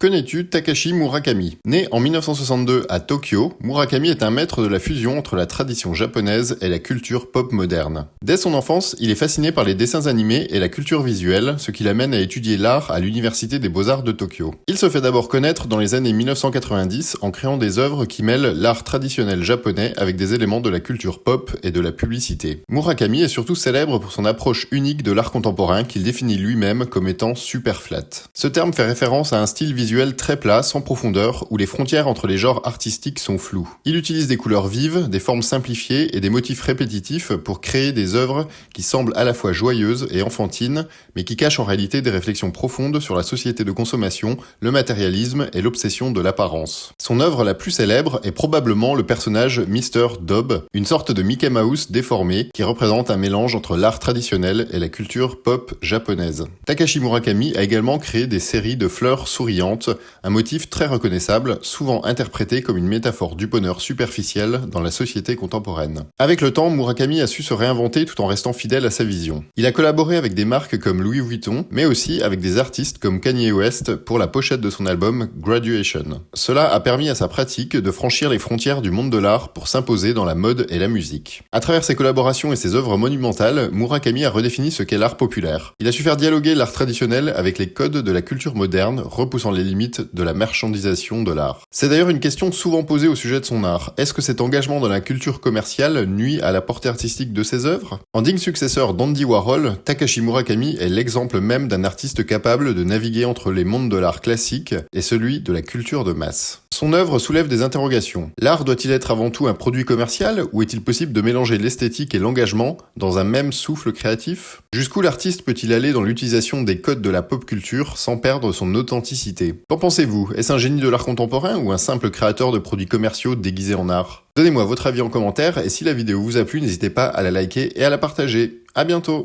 Connais-tu Takashi Murakami? Né en 1962 à Tokyo, Murakami est un maître de la fusion entre la tradition japonaise et la culture pop moderne. Dès son enfance, il est fasciné par les dessins animés et la culture visuelle, ce qui l'amène à étudier l'art à l'Université des Beaux-Arts de Tokyo. Il se fait d'abord connaître dans les années 1990 en créant des œuvres qui mêlent l'art traditionnel japonais avec des éléments de la culture pop et de la publicité. Murakami est surtout célèbre pour son approche unique de l'art contemporain qu'il définit lui-même comme étant super flat. Ce terme fait référence à un style visuel très plat, sans profondeur, où les frontières entre les genres artistiques sont floues. Il utilise des couleurs vives, des formes simplifiées et des motifs répétitifs pour créer des œuvres qui semblent à la fois joyeuses et enfantines, mais qui cachent en réalité des réflexions profondes sur la société de consommation, le matérialisme et l'obsession de l'apparence. Son œuvre la plus célèbre est probablement le personnage Mr. Dob, une sorte de Mickey Mouse déformé qui représente un mélange entre l'art traditionnel et la culture pop japonaise. Takashi Murakami a également créé des séries de fleurs souriantes, un motif très reconnaissable, souvent interprété comme une métaphore du bonheur superficiel dans la société contemporaine. Avec le temps, Murakami a su se réinventer tout en restant fidèle à sa vision. Il a collaboré avec des marques comme Louis Vuitton, mais aussi avec des artistes comme Kanye West pour la pochette de son album Graduation. Cela a permis à sa pratique de franchir les frontières du monde de l'art pour s'imposer dans la mode et la musique. À travers ses collaborations et ses œuvres monumentales, Murakami a redéfini ce qu'est l'art populaire. Il a su faire dialoguer l'art traditionnel avec les codes de la culture moderne, repoussant les limites de la marchandisation de l'art. C'est d'ailleurs une question souvent posée au sujet de son art. Est-ce que cet engagement dans la culture commerciale nuit à la portée artistique de ses œuvres? En digne successeur d'Andy Warhol, Takashi Murakami est l'exemple même d'un artiste capable de naviguer entre les mondes de l'art classique et celui de la culture de masse. Son œuvre soulève des interrogations. L'art doit-il être avant tout un produit commercial ou est-il possible de mélanger l'esthétique et l'engagement dans un même souffle créatif? Jusqu'où l'artiste peut-il aller dans l'utilisation des codes de la pop culture sans perdre son authenticité? Qu'en pensez-vous? Est-ce un génie de l'art contemporain ou un simple créateur de produits commerciaux déguisés en art? Donnez-moi votre avis en commentaire et si la vidéo vous a plu, n'hésitez pas à la liker et à la partager. À bientôt!